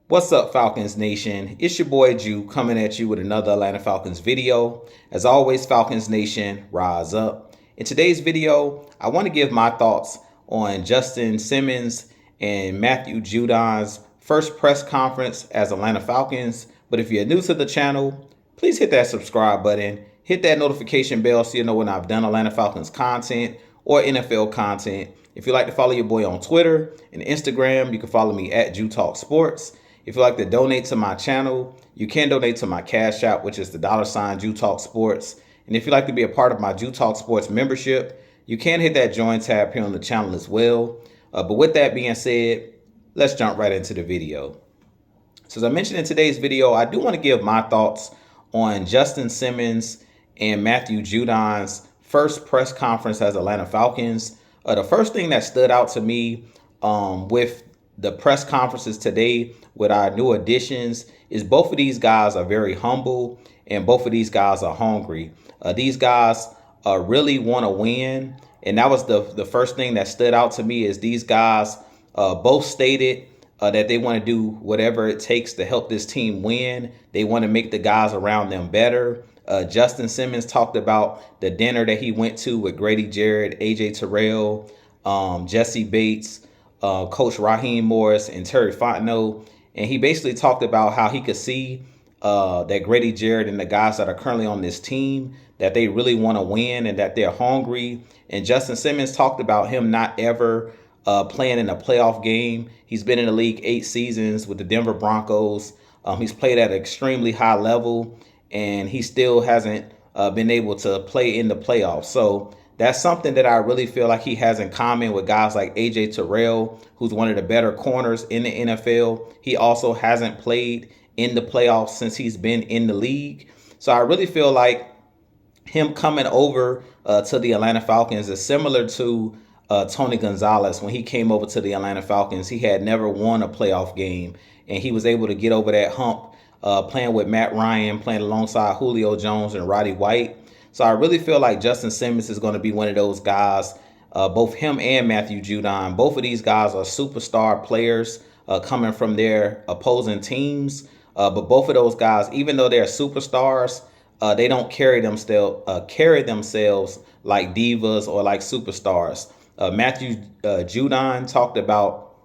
What's up, Falcons Nation? It's your boy Jew coming at you with another Atlanta Falcons video. As always, Falcons Nation, rise up. In today's video, I want to give my thoughts on Justin Simmons and Matthew Judon's first press conference as Atlanta Falcons. But if you're new to the channel, please hit that subscribe button, hit that notification bell so you know when I've done Atlanta Falcons content or NFL content. If you'd like to follow your boy on Twitter and Instagram, you can follow me at Jew Talk Sports. If you'd like to donate to my channel, you can donate to my Cash App, which is the $ Jew Talk Sports. And if you'd like to be a part of my Jew Talk Sports membership, you can hit that join tab here on the channel as well. But with that being said, let's jump right into the video. So as I mentioned in today's video, I do want to give my thoughts on Justin Simmons and Matthew Judon's first press conference as Atlanta Falcons. The first thing that stood out to me with the press conferences today with our new additions is both of these guys are very humble and both of these guys are hungry. These guys really want to win. And that was the first thing that stood out to me is these guys both stated that they want to do whatever it takes to help this team win. They want to make the guys around them better. Justin Simmons talked about the dinner that he went to with Grady Jarrett, AJ Terrell, Jesse Bates, Coach Raheem Morris, and Terry Fontenot. And he basically talked about how he could see that Grady Jarrett and the guys that are currently on this team, that they really want to win and that they're hungry. And Justin Simmons talked about him not ever playing in a playoff game. He's been in the league 8 seasons with the Denver Broncos. He's played at an extremely high level, and he still hasn't been able to play in the playoffs. So that's something that I really feel like he has in common with guys like AJ Terrell, who's one of the better corners in the NFL. He also hasn't played in the playoffs since he's been in the league. So I really feel like him coming over to the Atlanta Falcons is similar to Tony Gonzalez. When he came over to the Atlanta Falcons, he had never won a playoff game, and he was able to get over that hump playing with Matt Ryan, playing alongside Julio Jones and Roddy White. So I really feel like Justin Simmons is going to be one of those guys, both him and Matthew Judon. Both of these guys are superstar players coming from their opposing teams. But both of those guys, even though they're superstars, they don't carry themselves like divas or like superstars. Matthew Judon talked about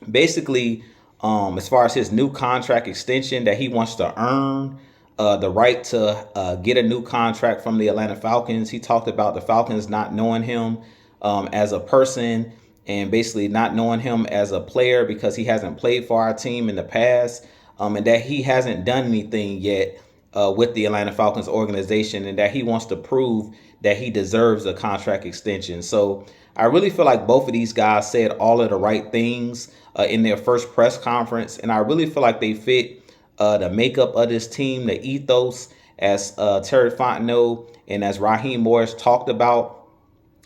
basically as far as his new contract extension that he wants to earn the right to get a new contract from the Atlanta Falcons. He talked about the Falcons not knowing him as a person and basically not knowing him as a player because he hasn't played for our team in the past, and that he hasn't done anything yet with the Atlanta Falcons organization, and that he wants to prove that he deserves a contract extension. So I really feel like both of these guys said all of the right things in their first press conference, and I really feel like they fit the makeup of this team, the ethos, as Terry Fontenot and as Raheem Morris talked about.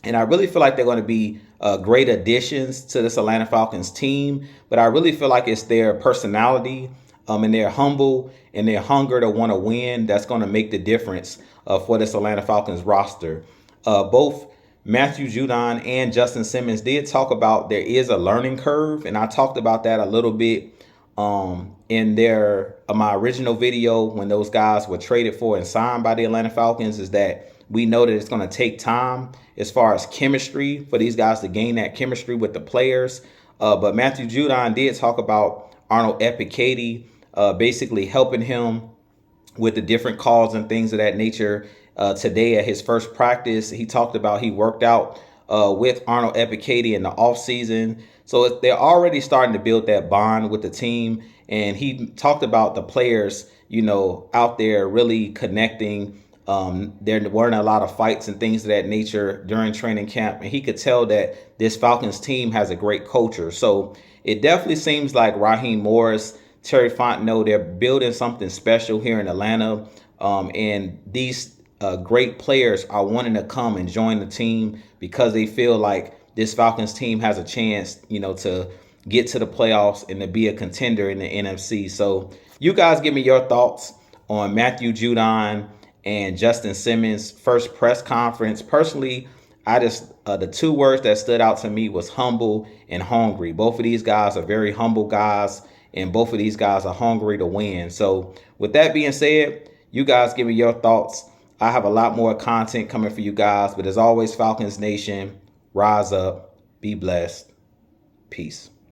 And I really feel like they're going to be great additions to this Atlanta Falcons team. But I really feel like it's their personality and their humble and their hunger to want to win that's going to make the difference for this Atlanta Falcons roster. Both Matthew Judon and Justin Simmons did talk about there is a learning curve, and I talked about that a little bit in my original video when those guys were traded for and signed by the Atlanta Falcons, is that we know that it's going to take time as far as chemistry for these guys to gain that chemistry with the players. But Matthew Judon did talk about Arnold Epicadi basically helping him with the different calls and things of that nature. Today at his first practice, he talked about he worked out with Arnold Epicadi in the offseason. So they're already starting to build that bond with the team. And he talked about the players, out there really connecting. There weren't a lot of fights and things of that nature during training camp. And he could tell that this Falcons team has a great culture. So it definitely seems like Raheem Morris, Terry Fontenot, they're building something special here in Atlanta. And these great players are wanting to come and join the team because they feel like this Falcons team has a chance, to get to the playoffs and to be a contender in the NFC. So you guys give me your thoughts on Matthew Judon and Justin Simmons' first press conference. Personally, the two words that stood out to me was humble and hungry. Both of these guys are very humble guys, and both of these guys are hungry to win. So with that being said, you guys give me your thoughts. I have a lot more content coming for you guys, but as always, Falcons Nation, rise up, be blessed, peace.